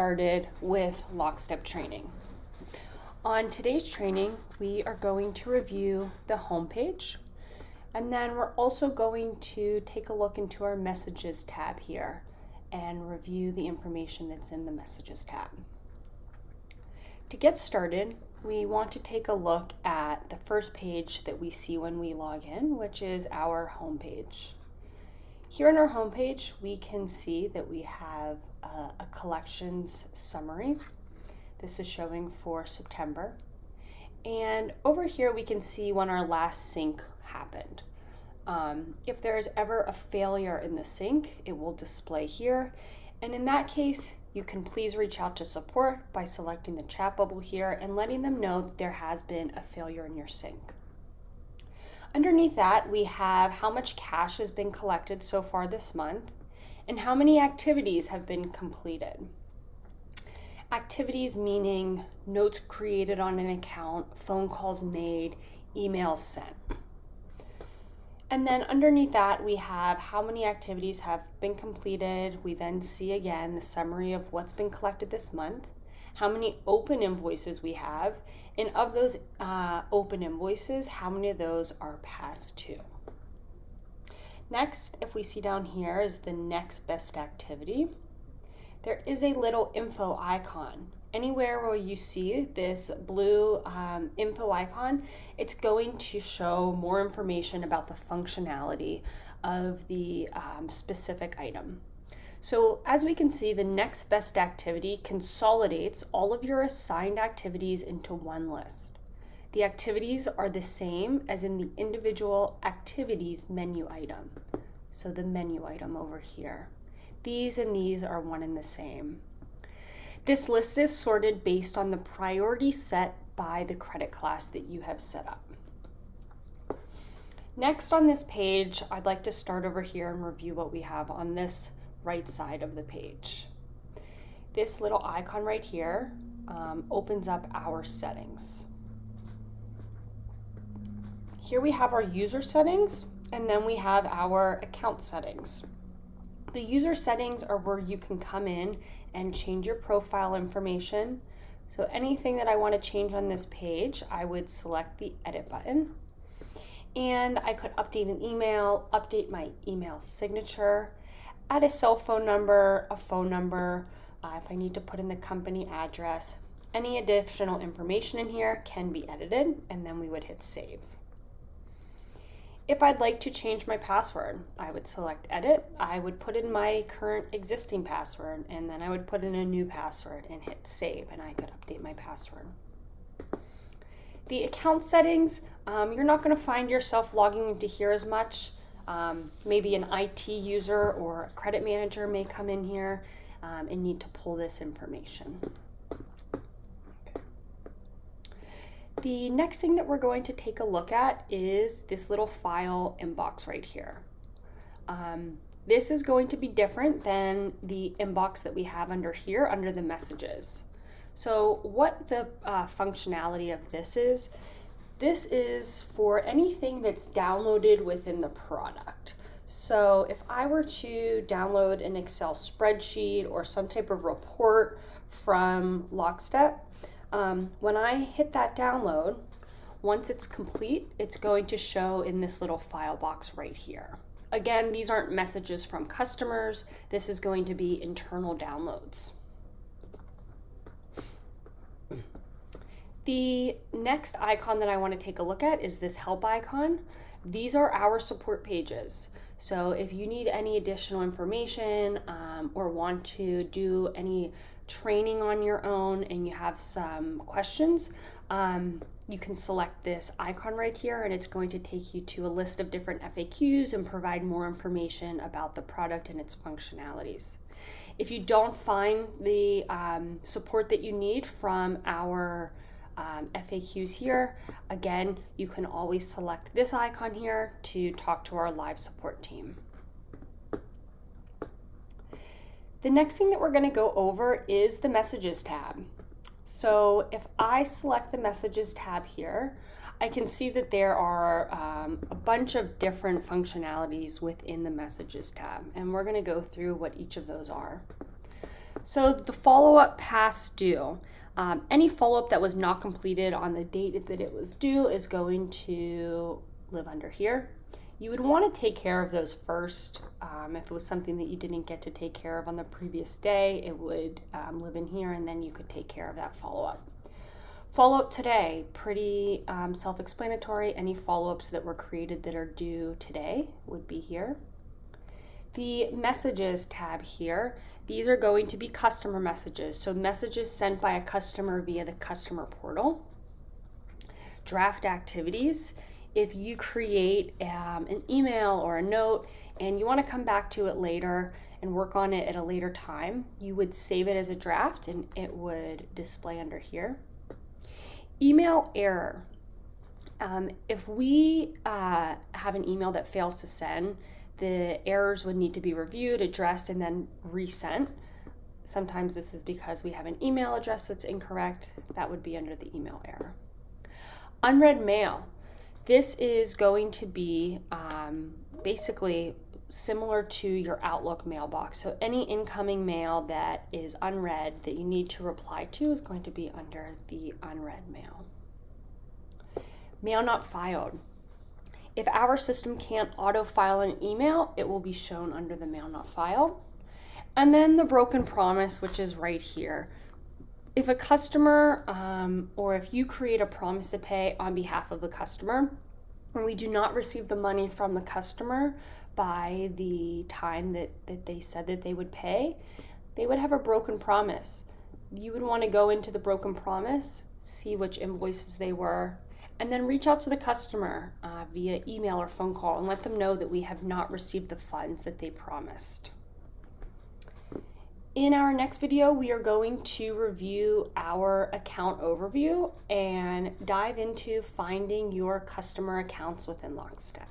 Started with lockstep training. On today's training, we are going to review the homepage, and then we're also going to take a look into our messages tab here and review the information that's in the messages tab. To get started, we want to take a look at the first page that we see when we log in, which is our homepage. Here on our homepage, we can see that we have a collections summary. This is showing for September. And over here, we can see when our last sync happened. If there is ever a failure in the sync, it will display here. And in that case, you can please reach out to support by selecting the chat bubble here and letting them know that there has been a failure in your sync. Underneath that, we have how much cash has been collected so far this month and how many activities have been completed. Activities meaning notes created on an account, phone calls made, emails sent. And then underneath that, we have how many activities have been completed. We then see again the summary of what's been collected this month, how many open invoices we have, and of those open invoices, how many of those are past due. Next, if we see down here is the next best activity. There is a little info icon. Anywhere where you see this blue info icon, it's going to show more information about the functionality of the specific item. So as we can see, the next best activity consolidates all of your assigned activities into one list. The activities are the same as in the individual activities menu item. So the menu item over here. These and these are one and the same. This list is sorted based on the priority set by the credit class that you have set up. Next on this page, I'd like to start over here and review what we have on this right side of the page. This little icon right here opens up our settings. Here we have our user settings, and then we have our account settings. The user settings are where you can come in and change your profile information. So anything that I want to change on this page, I would select the edit button. And I could update an email, update my email signature, add a cell phone number, a phone number, if I need to put in the company address. Any additional information in here can be edited, and then we would hit save. If I'd like to change my password, I would select edit. I would put in my current existing password, and then I would put in a new password and hit save, and I could update my password. The account settings, you're not going to find yourself logging into here as much. Maybe an IT user or a credit manager may come in here and need to pull this information. The next thing that we're going to take a look at is this little file inbox right here. This is going to be different than the inbox that we have under here under the messages. So what the functionality of this is for anything that's downloaded within the product. So if I were to download an Excel spreadsheet or some type of report from Lockstep, when I hit that download, once it's complete, it's going to show in this little file box right here. Again, these aren't messages from customers. This is going to be internal downloads. The next icon that I want to take a look at is this help icon. These are our support pages. So if you need any additional information or want to do any training on your own and you have some questions, you can select this icon right here, and it's going to take you to a list of different FAQs and provide more information about the product and its functionalities. If you don't find the support that you need from our FAQs here, again, you can always select this icon here to talk to our live support team. The next thing that we're going to go over is the Messages tab. So if I select the Messages tab here, I can see that there are a bunch of different functionalities within the Messages tab, and we're going to go through what each of those are. So the follow-up past due. Any follow-up that was not completed on the date that it was due is going to live under here. You would want to take care of those first. If it was something that you didn't get to take care of on the previous day, it would live in here, and then you could take care of that follow-up. Follow-up today, pretty self-explanatory. Any follow-ups that were created that are due today would be here. The messages tab here, these are going to be customer messages. So messages sent by a customer via the customer portal. Draft activities, if you create an email or a note and you want to come back to it later and work on it at a later time, you would save it as a draft and it would display under here. Email error. If we have an email that fails to send, the errors would need to be reviewed, addressed, and then resent. Sometimes this is because we have an email address that's incorrect. That would be under the email error. Unread mail. This is going to be basically similar to your Outlook mailbox. So any incoming mail that is unread that you need to reply to is going to be under the unread mail. Mail not filed. If our system can't auto-file an email, it will be shown under the mail not filed. And then the broken promise, which is right here. If a customer or if you create a promise to pay on behalf of the customer, and we do not receive the money from the customer by the time that they said that they would pay, they would have a broken promise. You would want to go into the broken promise, see which invoices they were, and then reach out to the customer via email or phone call and let them know that we have not received the funds that they promised. In our next video, we are going to review our account overview and dive into finding your customer accounts within Lockstep.